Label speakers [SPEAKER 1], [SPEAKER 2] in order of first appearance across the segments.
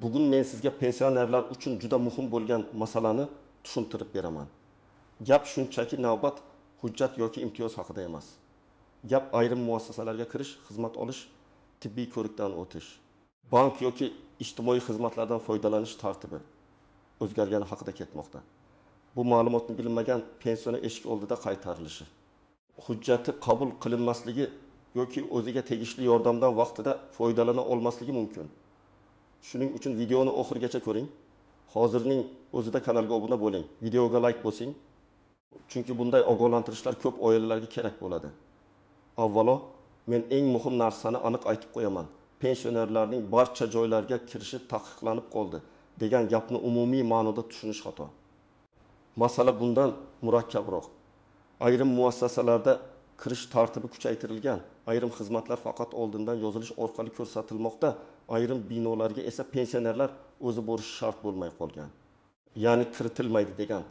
[SPEAKER 1] Bugun men sizga pensionerlar uchun juda muhim bo'lgan masalani tushuntirib beraman. Gap shunchaki navbat, hujjat yoki imtiyoz haqida emas. Gap ayrim muassasalarga kirish, xizmat olish, tibbiy ko'rikdan o'tish, bank yoki ijtimoiy xizmatlardan foydalanish tartibi o'zgargani haqida ketmoqda. Bu ma'lumotni bilmagan pensiona eshik oldida qaytarilishi, hujjati qabul qilinmasligi yoki o'ziga tegishli yordamdan vaqtida foydalana olmasligi mumkin. Shuning uchun videoni oxirigacha ko'ring. Hozirning o'zida kanalga obuna bo'ling, videoga like bosing. Chunki bunday ogohlantirishlar ko'p oilalarga kerak bo'ladi. Avvalo, men eng muhim narsani aniq aytib qo'yaman. Pensionerlarning barcha joylarga kirishi taqiqlanib qoldi degan gapni umumiy ma'noda tushunish xato. Masala bundan murakkabroq. Ayrim muassasalarda kirish tartibi kuchaytirilgan, ayrim xizmatlar faqat oldindan yozilish orqali ko'rsatilmoqda, ayrim binolarga esa pensionerlar o'zi borishi shart bo'lmay qolgan. Ya'ni kiritilmaydi degan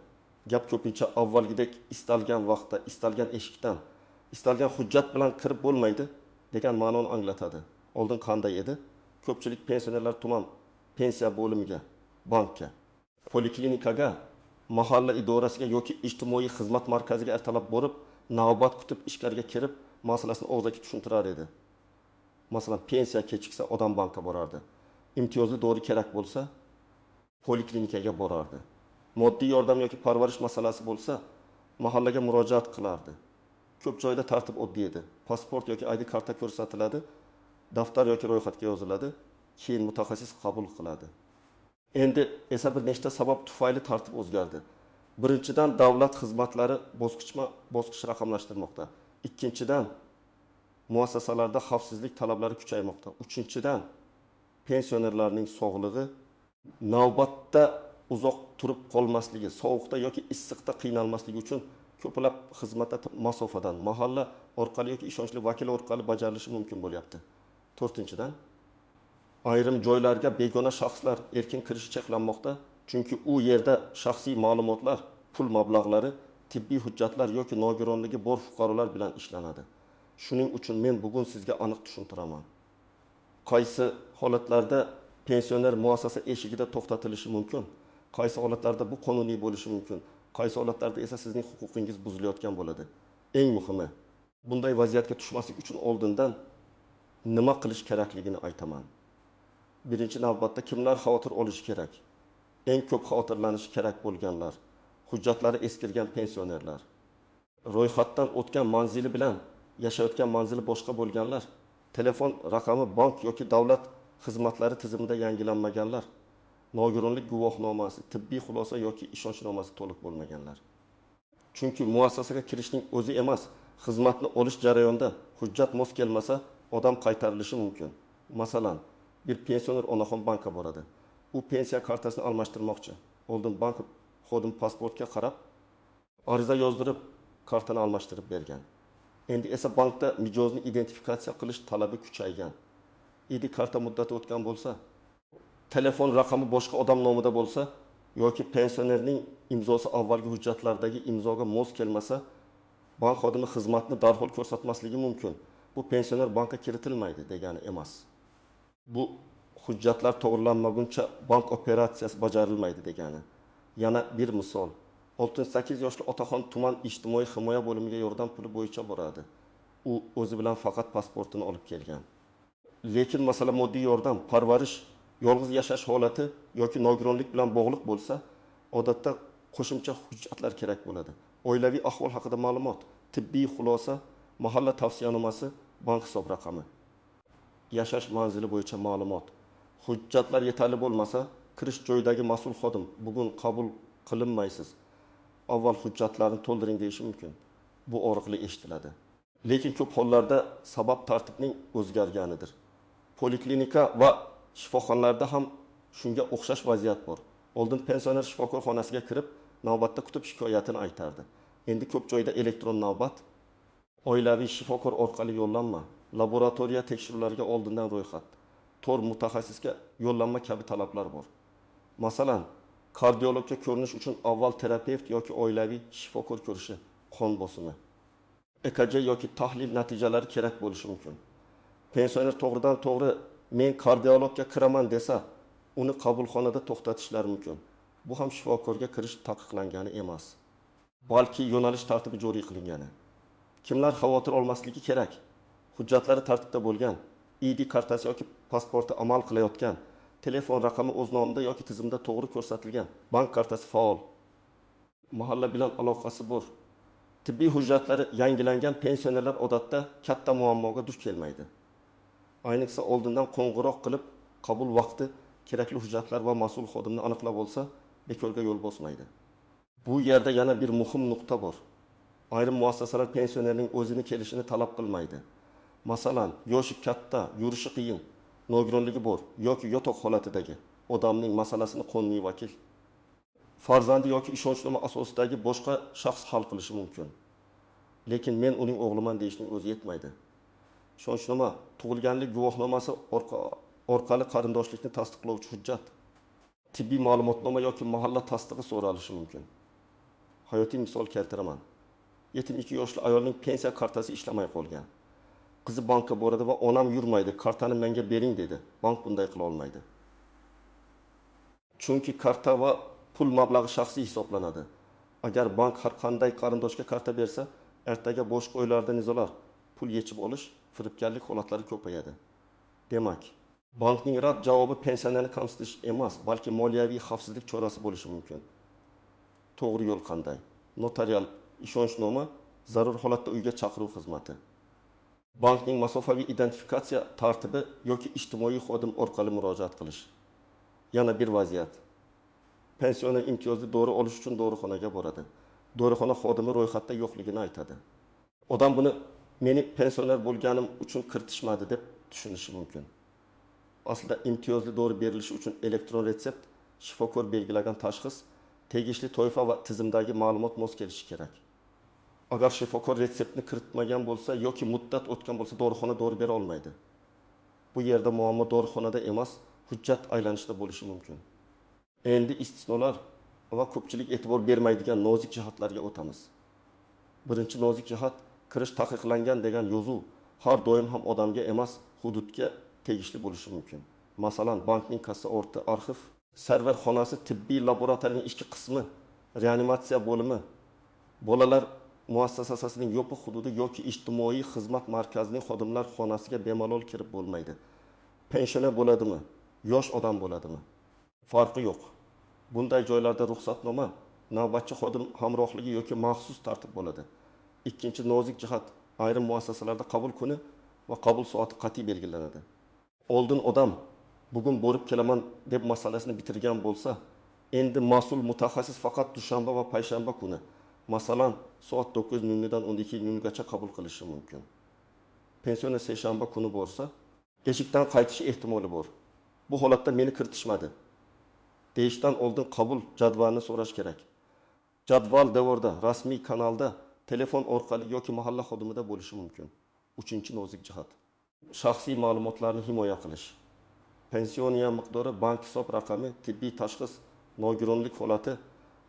[SPEAKER 1] gap ko'pincha avvalgidek istalgan vaqtda, istalgan eshikdan, istalgan hujjat bilan kirib bo'lmaydi degan ma'noni anglatadi. Oldin qanday edi? Ko'pchilik pensionerlar tuman pensiya bo'limiga, bankka, poliklinikaga, mahalla idorasiga yoki ijtimoiy xizmat markaziga ertalab borib, navbat kutib ishlarga kirib, masalasini og'zaki tushuntirar edi. Masalan, pensiya kechiksa odam bankka borardi. Imtiyozli dori kerak bo'lsa, poliklinikaga borardi. Moddiy yordam yoki parvarish masalasi bo'lsa, mahallaga murojaat qilardi. Ko'p joyda tartib oddiy edi. Pasport yoki ID karta ko'rsatiladi, daftar yoki ro'yxatga yoziladi, keyin mutaxassis qabul qiladi. Endi esa bir nechta sabab tufayli tartib o'zgardi. Birinchidan, davlat xizmatlari bosqichma-bosqich raqamlashtirmoqda. Ikkinchidan, muassasalarda xavfsizlik talablari kuchaymoqda. Uchinchidan, pensionerlarning sog'lig'i, navbatda uzoq turib qolmasligi, sovuqda yoki issiqda qiynalmasligi uchun ko'plab xizmatlar masofadan, mahalla orqali yoki ishonchli vakil orqali bajarilishi mumkin bo'lyapti. To'rtinchidan, ayrim joylarga begona shaxslar erkin kirishi cheklanmoqda, chunki u yerda shaxsiy ma'lumotlar, pul mablag'lari, tibbiy hujjatlar yoki nogironligi bor fuqarolar bilan ishlanadi. Shuning uchun men bugun sizga aniq tushuntiraman. Qaysi holatlarda pensioner muassasa eshigida to'xtatilishi mumkin, qaysi holatlarda bu qonuniy bo'lishi mumkin, qaysi holatlarda esa sizning huquqingiz buzilayotgan bo'ladi. Eng muhimi, bunday vaziyatga tushmaslik uchun oldindan nima qilish kerakligini aytaman. Birinchi navbatda kimlar xavotir olishi kerak? Eng ko'p xavotirlanishi kerak bo'lganlar, hujjatlari eskirgan pensionerlar, ro'yxatdan o'tgan manzili bilan yashayotgan manzili boshqa bo'lganlar, telefon raqami bank yoki davlat xizmatlari tizimida yangilanmaganlar, nogironlik guvohnomasi, tibbiy xulosa yoki ishonchnomasi to'liq bo'lmaganlar. Chunki muassasaga kirishning o'zi emas, xizmatni olish jarayonida hujjat mos kelmasa, odam qaytarilishi mumkin. Masalan, bir pensioner onaxon bankka boradi. U pensiya kartasini almashtirmoqchi. Oldin bank xodim pasportga qarab, ariza yozdirib, kartani almashtirib bergan. Endi esa bankda mijozni identifikatsiya qilish talabi kuchaygan. ID karta muddati o'tgan bo'lsa, telefon raqami boshqa odam nomida bo'lsa yoki pensionerning imzosi avvalgi hujjatlardagi imzoga mos kelmasa, bank xodimi xizmatni darhol ko'rsatmasligi mumkin. Bu pensioner bankka kiritilmaydi degani emas. Bu hujjatlar to'g'rilanmaguncha bank operatsiyasi bajarilmaydi degani. Yana bir misol. 68 yoshli otaxon tuman ijtimoiy himoya bo'limiga yordam puli bo'yicha boradi. U o'zi bilan faqat pasportini olib kelgan. Lekin masala moddiy yordam, parvarish, yolg'iz yashash holati yoki nogironlik bilan bog'liq bo'lsa, odatda qo'shimcha hujjatlar kerak bo'ladi. Oilaviy ahvol haqida ma'lumot, tibbiy xulosa, mahalla tavsiyanomasi, bank hisob raqami, yashash manzili bo'yicha ma'lumot. Hujjatlar yetarli bo'lmasa, kirish joyidagi mas'ul xodim bugun qabul qilinmaysiz, avval hujjatlarni to'ldiring deyishi mumkin. Bu og'riqli eshitiladi. Lekin ko'p hollarda sabab tartibning o'zgarganidir. Poliklinika va shifoxonalarda ham shunga o'xshash vaziyat bor. Oldin pensioner shifokor xonasiga kirib, navbatda kutib shikoyatini aytardi. Endi ko'p joyda elektron navbat, oilaviy shifokor orqali yo'llanma, laboratoriya tekshiruvlariga oldindan ro'yxat, tor mutaxassisga yo'llanma kabi talablar bor. Masalan, kardiologga ko'rinish uchun avval terapevt yoki oilaviy shifokor ko'rishi, qon bosimi, EKG yoki tahlil natijalari kerak bo'lishi mumkin. Pensioner to'g'ridan to'g'ri men kardiologga kiraman desa, uni qabulxonada to'xtatishlari mumkin. Bu ham shifokorga kirish taqiqlangani emas. Balki yo'nalish tartibi joriy qilingani. Kimlar xavotir olmasligi kerak? Hujjatlari tartibda bo'lgan, ID kartasi yoki pasporti amal qilayotgan, telefon raqami o'z nomida yoki tizimda to'g'ri ko'rsatilgan, bank kartasi faol, mahalla bilan aloqasi bor. Tibbiy hujjatlari yangilangan pensionerlar odatda katta muammoga duch kelmaydi. Ayniqsa oldindan qo'ng'iroq qilib, qabul vaqti kerakli hujjatlar va mas'ul xodimni aniqlab olsa, bekorga yo'l bosmaydi. Bu yerda yana bir muhim nuqta bor. Ayrim muassasalar pensionerning o'zini kelishini talab qilmaydi. Masalan, yoshi katta, yurishi qiyin, nogironligi bor yoki yotoq holatidagi odamning masalasini qonuniy vakil, farzandi yoki ishonchnoma asosidagi boshqa shaxs hal qilishi mumkin. Lekin men uning o'g'liman deyishning o'zi yetmaydi. Ishonchnoma, tug'ilganlik guvohnomasi orqali qarindoshlikni tasdiqlovchi hujjat, tibbiy ma'lumotnoma yoki mahalla tasdig'i so'ralishi mumkin. Hayotiy misol keltiraman. 72 yoshli ayolning pensiya kartasi ishlamay qolgan. Qizi bankka boradi va onam yurmaydi, kartani menga bering dedi. Bank bunday qila olmaydi. Chunki karta va pul mablag'i shaxsiy hisoblanadi. Agar bank har qanday qarindoshga karta bersa, ertaga boshqa oylarda nizolar, pul yechib olish, firibgarlik holatlari ko'payadi. Demak, bankning rad javobi pensionerni kamsitish emas, balki moliyaviy xavfsizlik chorasi bo'lishi mumkin. To'g'ri yo'l qanday? Notarial ishonchnoma, zarur holatda uyga chaqiruv xizmati. Bankning masofaviy identifikatsiya tartibi yoki ijtimoiy xodim orqali murojaat qilish. Yana bir vaziyat. Pensioner imtiyozli dori olish uchun dorixonaga boradi. Dorixona xodimi ro'yxatda yo'qligini aytadi. Odam buni meni pensioner bo'lganim uchun kiritishmadi deb tushunishi mumkin. Aslida imtiyozli dori berilishi uchun elektron retsept, shifokor belgilagan tashxis, tegishli toifa va tizimdagi ma'lumot mos kelishi kerak. Agar shifokor retseptni kiritmagan bo'lsa yoki muddat o'tgan bo'lsa, dorixona dori bera olmaydi. Bu yerda muammo dorixonada emas, hujjat aylanishida bo'lishi mumkin. Endi istisnolar va ko'pchilik e'tibor bermaydigan nozik jihatlarga o'tamiz. Birinchi nozik jihat, kirish taqiqlangan degan yozuv har doim ham odamga emas, hududga tegishli bo'lishi mumkin. Masalan, bankning kassa orti arxiv, server xonasi, tibbiy laboratoriyaning ichki qismi, reanimatsiya bo'limi, bolalar muassasasining yopiq hududi yoki ijtimoiy xizmat markazining xodimlar xonasiga bemalol kirib bo'lmaydi. Pensioner bo'ladimi? Yosh odam bo'ladimi? Farqi yo'q. Bunday joylarda ruxsatnoma, navbatchi xodim hamrohligi yoki maxsus tartib bo'ladi. Ikkinchi nozik jihat, ayrim muassasalarda qabul kuni va qabul soati qat'iy belgilanadi. Oldin odam bugun borib kelaman deb masalasini bitirgan bo'lsa, endi mas'ul mutaxassis faqat dushanba va payshanba kuni, masalan, soat 9:00 dan 12:00 gacha qabul qilishi mumkin. Pensioner seshanba kuni borsa, eshikdan qaytish ehtimoli bor. Bu holatda meni kiritishmadi deyishdan oldin qabul jadvalini so'rash kerak. Jadval devorda, rasmiy kanalda, telefon orqali yoki mahalla xodimida bo'lishi mumkin. Uchinchi nozik jihat, shaxsiy ma'lumotlarni himoya qilish. Pensioniya miqdori, bank hisob raqami, tibbiy tashxis, nogironlik holati,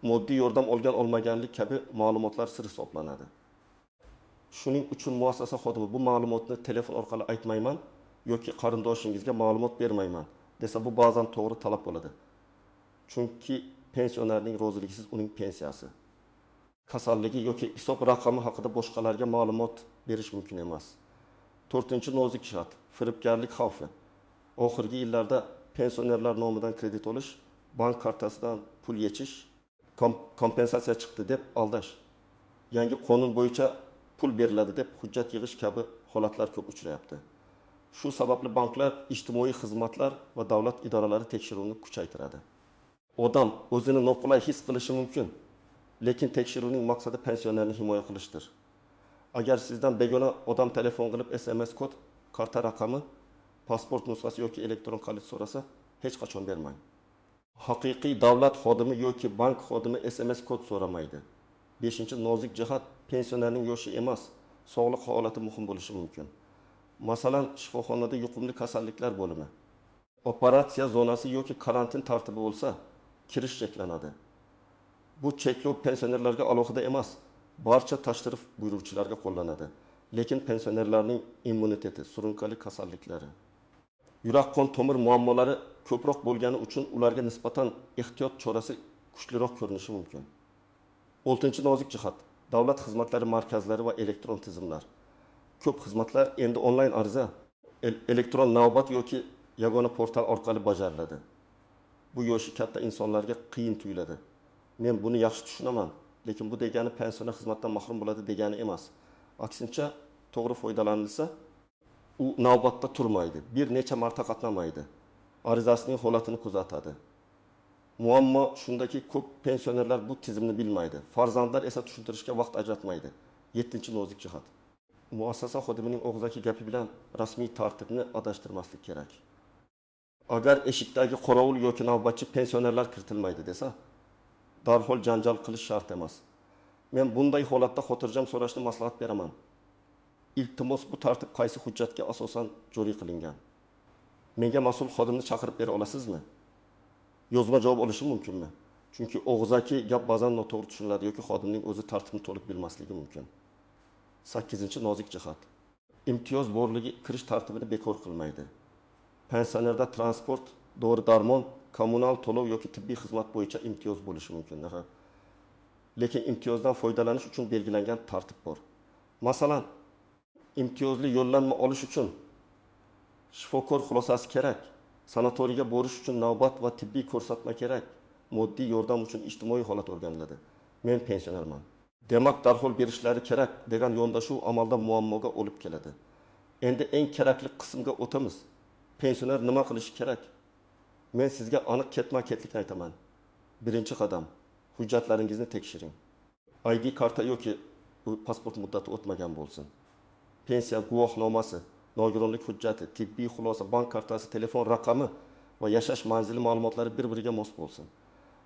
[SPEAKER 1] moddiy yordam olgan olmaganlik kabi ma'lumotlar sir hisoblanadi. Shuning uchun muassasa xodimi bu ma'lumotni telefon orqali aytmayman yoki qarindoshingizga ma'lumot bermayman desa, bu ba'zan to'g'ri talab bo'ladi. Chunki pensionerning roziliksiz uning pensiyasi, kasalligi yoki hisob raqami haqida boshqalarga ma'lumot berish mumkin emas. To'rtinchi nozik jihat, firibgarlik xavfi. Oxirgi yillarda pensionerlar nomidan kredit olish, bank kartasidan pul yechish, kompensatsiya chiqdi deb aldash, yangi qonun bo'yicha pul beriladi deb hujjat yig'ish kabi holatlar ko'p uchrayapti. Shu sababli banklar, ijtimoiy xizmatlar va davlat idoralari tekshiruvni kuchaytiradi. Odam o'zini noqulay his qilishi mumkin, lekin tekshiruvning maqsadi pensionerni himoya qilishdir. Agar sizdan begona odam telefon qilib SMS kod, karta raqami, pasport nusxasi yoki elektron kalit so'rasa, hech qachon bermang. Haqiqiy davlat xodimi yoki bank xodimi SMS kod so'ramaydi. 5-nozik jihat, pensionerning yoshi emas, sog'liq holati muhim bo'lishi mumkin. Masalan, shifoxonada yuqumli kasalliklar bo'limi, operatsiya zonasi yoki karantin tartibi bo'lsa, kirish cheklanadi. Bu cheklov pensionerlarga alohida emas, barcha tashrif buyuruvchilarga qo'llanadi. Lekin pensionerlarning immuniteti, surunkali kasalliklari, yurak qon tomir muammolari ko'proq bo'lgani uchun ularga nisbatan ehtiyot chorasi kuchliroq ko'rinishi mumkin. 6-nozik jihat davlat xizmatlari markazlari va elektron tizimlar. Ko'p xizmatlar endi onlayn ariza, elektron navbat yoki yagona portal orqali bajariladi. Bu yoshi katta insonlarga qiyin tuyuladi. Men buni yaxshi tushunaman, lekin bu degani pensioner xizmatdan mahrum bo'ladi degani emas. Aksincha, to'g'ri foydalanilsa, u navbatda turmaydi, bir necha marta qatnamaydi. Arizasining holatini kuzatadi. Muammo shundaki, ko'p pensionerlar bu tizimni bilmaydi. Farzandlar esa tushuntirishga vaqt ajratmaydi. 7-nozik jihat. Muassasa xodimining og'zaki gapi bilan rasmiy tartibni adashtirmaslik kerak. Agar eshikdagi qorovul yoki navbatchi pensionerlar kiritilmaydi desa, darhol janjal qilish shart emas. Men bunday holatda xotirjam so'rashni maslahat beraman. Iltimos, bu tartib qaysi hujjatga asosan joriy qilingan? Menga mas'ul xodimni chaqirib bera olasizmi? Yozma javob olishim mumkinmi? Chunki og'zaki gap ba'zan noto'g'ri tushuniladi yoki xodimning o'zi tartibni to'liq bilmasligi mumkin. 8-nozik jihat. Imtiyoz borligi kirish tartibini bekor qilmaydi. Pensionerda transport, dori-darmon, kommunal to'lov yoki tibbiy xizmat bo'yicha imtiyoz bo'lishi mumkin. Lekin imtiyozdan foydalanish uchun belgilangan tartib bor. Masalan, imtiyozli yo'llanma olish uchun shifokor xulosasi kerak, sanatoriyga borish uchun navbat va tibbiy ko'rsatma kerak, moddiy yordam uchun ijtimoiy holat o'rganiladi. Men pensionerman, demak darhol berishlari kerak degan yondashuv amalda muammoga olib keladi. Endi eng kerakli qismga o'tamiz. Pensioner nima qilishi kerak? Men sizga aniq ketma-ketlikni aytaman. Birinchi qadam, hujjatlaringizni tekshiring. ID karta yoki pasport muddati o'tmagan bo'lsin. Pensiya guvohnomasi, nogironlik hujjati, tibbiy xulosa, bank kartasi, telefon raqami va yashash manzili ma'lumotlari bir-biriga mos bo'lsin.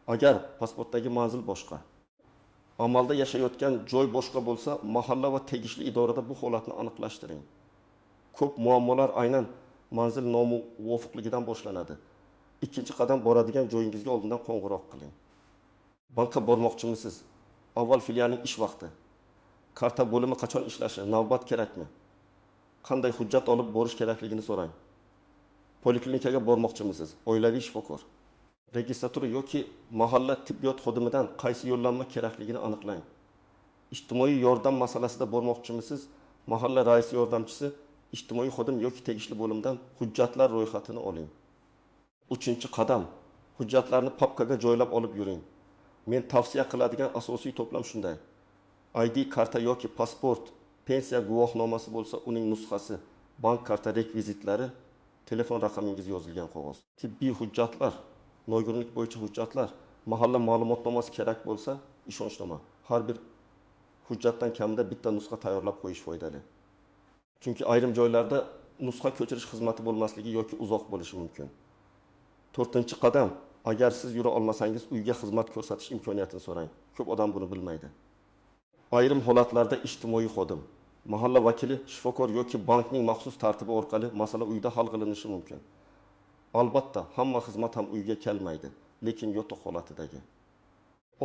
[SPEAKER 1] Agar pasportdagi manzil boshqa, amalda yashayotgan joy boshqa bo'lsa, mahalla va tegishli idorada bu holatni aniqlashtiring. Ko'p muammolar aynan manzil nomuvofiqligidan boshlanadi. Ikkinchi qadam, boradigan joyingizga oldindan qo'ng'iroq qiling. Bankka bormoqchimisiz? Avval filialning ish vaqti, karta bo'limi qachon ishlashi, navbat kerakmi? Qanday hujjat olib borish kerakligini so'rang. Poliklinikaga bormoqchimisiz? Oilaviy shifokor, registratura yoki mahalla tibbiyot xodimidan qaysi yo'llanma kerakligini aniqlang. Ijtimoiy yordam masalasida bormoqchimisiz? Mahalla raisi yordamchisi, ijtimoiy xodim yoki tegishli bo'limdan hujjatlar ro'yxatini oling. 3-qadam, hujjatlarni papkaga joylab olib yuring. Men tavsiya qiladigan asosiy to'plam shunday: ID karta yoki pasport, pensiya guvohnomasi bo'lsa, uning nusxasi, bank karta rekvizitlari, telefon raqamingiz yozilgan qog'oz, tibbiy hujjatlar, nogironlik bo'yicha hujjatlar, mahalla ma'lumotnomasi kerak bo'lsa, ishonchnoma. Har bir hujjatdan kamida bitta nusxa tayyorlab qo'yish foydali. Chunki ayrim joylarda nusxa ko'chirish xizmati bo'lmasligi yoki uzoq bo'lishi mumkin. 4-qadam, agar siz yura olmasangiz, uyga xizmat ko'rsatish imkoniyatini so'rang. Ko'p odam buni bilmaydi. Ayrim holatlarda ijtimoiy xodim, mahalla vakili, shifokor yoki bankning maxsus tartibi orqali masala uyda hal qilinishi mumkin. Albatta, hamma xizmat ham uyga kelmaydi, lekin yotoq holatidagi.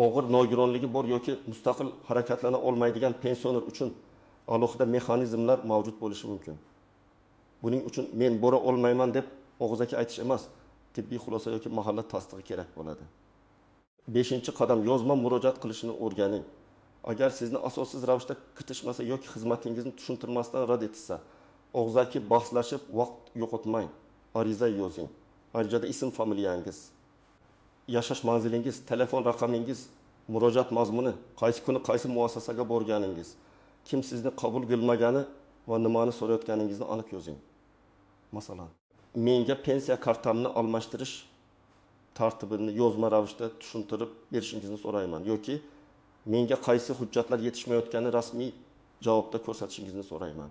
[SPEAKER 1] Og'ir nogironligi bor yoki mustaqil harakatlana olmaydigan pensioner uchun alohida mexanizmlar mavjud bo'lishi mumkin. Buning uchun men bora olmayman deb og'zaki aytish emas, tibbiy xulosa yoki mahalla tasdig'i kerak bo'ladi. 5-qadam, yozma murojaat qilishni o'rganing. Agar sizni asossiz ravishda kutishmasa yoki xizmatingizni tushuntirmasdan rad etilsa, og'zaki bahslashib vaqt yo'qotmang. Ariza yozing. Arizada ism, familiyangiz, yashash manzilingiz, telefon raqamingiz, murojaat mazmuni, qaysi kuni qaysi muassasaga borganingiz, kim sizni qabul qilmagani va nimani so'rayotganingizni aniq yozing. Masalan, menga pensiya kartamni almashtirish tartibini yozma ravishda tushuntirib berishingizni so'rayman yoki menga qaysi hujjatlar yetishmayotgani rasmiy javobda ko'rsatishingizni so'rayman.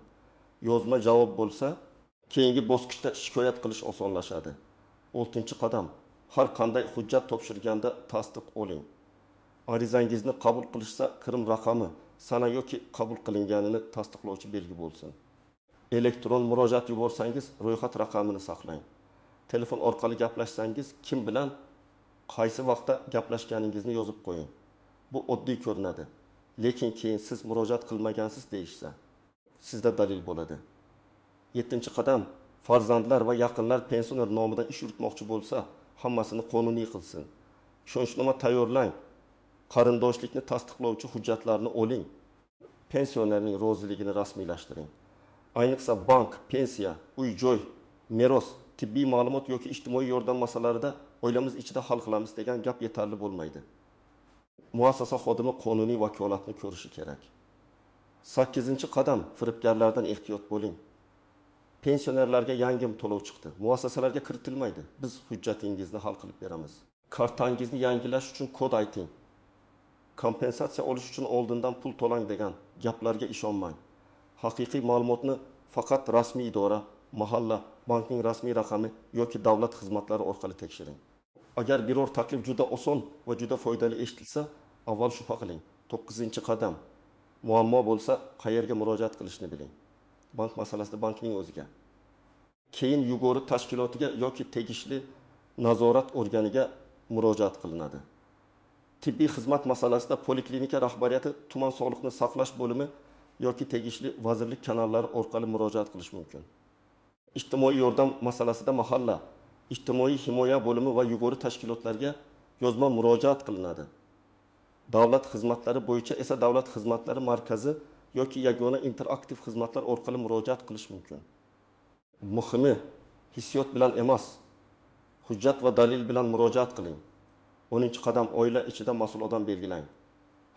[SPEAKER 1] Yozma javob bo'lsa, keyingi bosqichda shikoyat qilish osonlashadi. 6-qadam, har qanday hujjat topshirganda tasdiq oling. Arizangizni qabul qilishsa, kirim raqami, sana yoki qabul qilinganini tasdiqlovchi belgi bo'lsin. Elektron murojaat yuborsangiz, ro'yxat raqamini saqlang. Telefon orqali gaplashsangiz, kim bilan qaysi vaqtda gaplashganingizni yozib qo'ying. Bu oddiy ko'rinadi, lekin keyin siz murojaat qilmagansiz deyishsa, sizda dalil bo'ladi. 7-qadam, Farzandlar va yaqinlar pensioner nomidan ish yuritmoqchi bo'lsa, hammasini qonuniy qilsin. Ishonchnoma tayyorlang. Qarindoshlikni tasdiqlovchi hujjatlarni oling. Pensionerning roziligini rasmiylashtiring. Ayniqsa bank, pensiya, uy-joy, meros, tibbiy ma'lumot yoki ijtimoiy yordam masalalarida oilamiz ichida hal qilamiz degan gap yetarli bo'lmaydi. Muassasa xodimi qonuniy vakolatni ko'rishi kerak. 8-qadam firibgarlardan ehtiyot bo'ling. Pensionerlarga yangi to'lov chiqdi. Muassasalarga kiritilmaydi. Biz hujjatingizni hal qilib beramiz. Kartangizni yangilash uchun kod ayting. Kompensatsiya olish uchun oldindan pul to'lang degan gaplarga ishonmang. Haqiqiy ma'lumotni faqat rasmiy idora, mahalla, bankning rasmiy raqami yoki davlat xizmatlari orqali tekshiring. Agar biror taklif juda oson va juda foydali eshitilsa, avval shubha qiling. 9-qadam. Muammo bo'lsa, qayerga murojaat qilishni biling. Bank masalasida bankning o'ziga. Keyin yug'ori tashkilotiga yoki tegishli nazorat organiga murojaat qilinadi. Tibbiy xizmat masalasida poliklinika rahbariyati tuman sog'liqni saqlash bo'limi yoki tegishli vazirlik kanallari orqali murojaat qilish mumkin. Ijtimoiy yordam masalasida mahalla, ijtimoiy himoya bo'limi va yuqori tashkilotlarga yozma murojaat qilinadi. Davlat xizmatlari bo'yicha esa davlat xizmatlari markazi yoki yagona interaktiv xizmatlar orqali murojaat qilish mumkin. Muhimi, hissiyot bilan emas, hujjat va dalil bilan murojaat qiling. 10-qadam oila ichida mas'ul odam belgilang.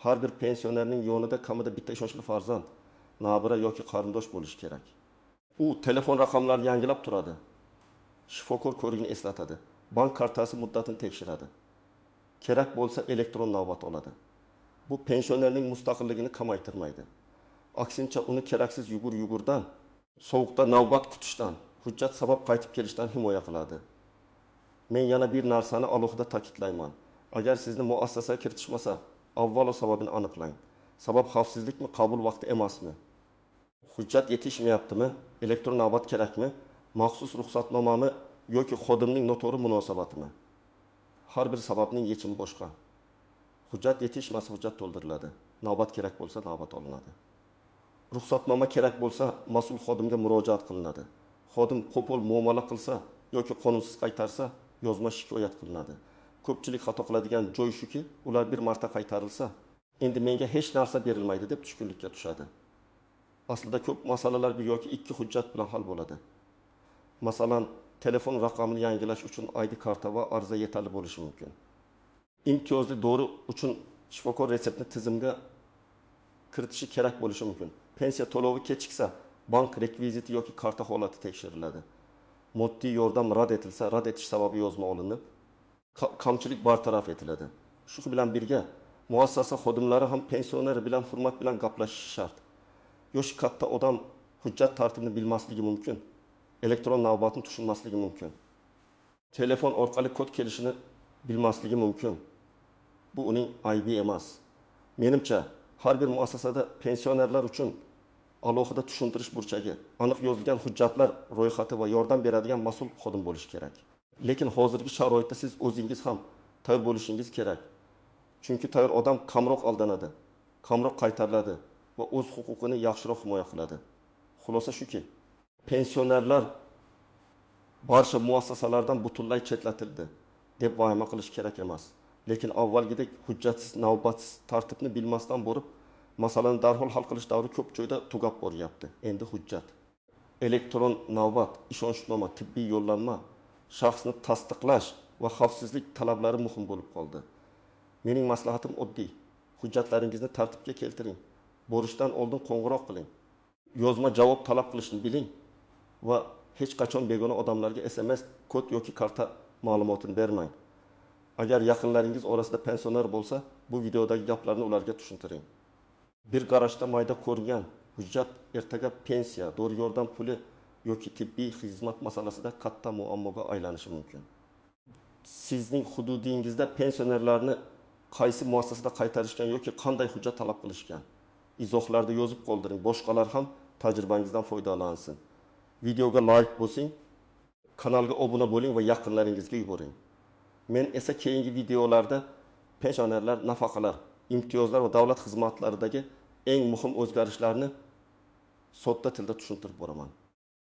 [SPEAKER 1] Har bir pensionerning yonida kamida bitta ishonchli farzand, nabira yoki qarindosh bo'lishi kerak. U telefon raqamlarini yangilab turadi. Shifokor ko'rigini eslatadi. Bank kartasi muddatini tekshiradi. Kerak bo'lsa elektron navbat oladi. Bu pensionerning mustaqilligini kamaytirmaydi. Aksincha uni keraksiz yugur-yugurdan, sovuqda navbat kutishdan, hujjat sabab qaytib kelishdan himoya qiladi. Men yana bir narsani alohida ta'kidlayman. Agar sizni muassasaga kiritishmasa, avvalo sababini aniqlang. Sabab xavfsizlikmi, qabul vaqti emasmi? Hujjat yetishmayaptimi? Elektron navbat kerakmi? Maxsus ruxsatnomami yoki xodimning noto'g'ri munosabatimi? Har bir sababning yechimi boshqa. Hujjat yetishmasa hujjat to'ldiriladi. Navbat kerak bo'lsa navbat olinadi. Ruxsatnoma kerak bo'lsa mas'ul xodimga murojaat qilinadi. Xodim qo'pol muomala qilsa yoki qonunsiz qaytarsa, yozma shikoyat qilinadi. Ko'pchilik xato qiladigan joy shuki, ular bir marta qaytarilsa, endi menga hech narsa berilmaydi deb tushkunlikka tushadi. Aslida ko'p masalalar bir yoki ikki hujjat bilan hal bo'ladi. Masalan, telefon raqamini yangilash uchun ID karta va ariza yetarli bo'lishi mumkin. Imtiyozli dori uchun shifokor retseptni tizimga kiritishi kerak bo'lishi mumkin. Pensiya to'lovi kechiksa, bank rekviziti yoki karta holati tekshiriladi. Moddiy yordam rad etilsa, rad etish sababi yozma olinib, kamchilik bartaraf etiladi. Shu bilan birga, muassasa xodimlari ham pensioner bilan hurmat bilan gaplashishi shart. Yoshi katta odam hujjat tartibini bilmasligi mumkin. Elektron navbatni tushunmasligi mumkin. Telefon orqali kod kelishini bilmasligi mumkin. Bu uning aybi emas. Menimcha, har bir muassasada pensionerlar uchun alohida tushuntirish burchagi, aniq yozilgan hujjatlar ro'yxati va yordam beradigan mas'ul xodim bo'lishi kerak. Lekin hozirgi sharoitda siz o'zingiz ham tayyor bo'lishingiz kerak. Chunki tayyor odam kamroq aldanadi, kamroq qaytariladi va o'z huquqini yaxshiroq himoya qiladi. Xulosa shuki, pensionerlar barcha muassasalardan butunlay chetlatildi deb vahima qilish kerak emas. Lekin avvalgidek hujjatsiz, navbatsiz tartibni bilmasdan borib, masalani darhol hal qilish davri ko'p joyda tugab boryapti. Endi hujjat, elektron navbat, ishonchnoma, tibbiy yo'llanma, shaxsni tasdiqlash va xavfsizlik talablari muhim bo'lib qoldi. Mening maslahatim oddiy. Hujjatlaringizni tartibga keltiring. Borishdan oldin qo'ng'iroq qiling. Yozma javob talab qilishni biling va hech qachon begona odamlarga SMS, kod yoki karta ma'lumotini bermang. Agar yaqinlaringiz orasida pensioner bo'lsa, bu videodagi gaplarni ularga tushuntiring. Bir qarashda mayda ko'rgan hujjat ertaga pensiya, dori yordam puli yoki tibbiy xizmat masalasida katta muammoga aylanishi mumkin. Sizning hududingizda pensionerlarni qaysi muassasada qaytarishgan yoki qanday hujjat talab qilishgan? Izohlarda yozib qoldiring. Boshqalar ham tajribangizdan foydalansin. Videoga like bosing, kanalga obuna bo'ling va yaqinlaringizga yuboring. Men esa keyingi videolarda pensionerlar, nafaqalar, imtiyozlar va davlat xizmatlaridagi eng muhim o'zgarishlarni sodda tilda tushuntirib boraman.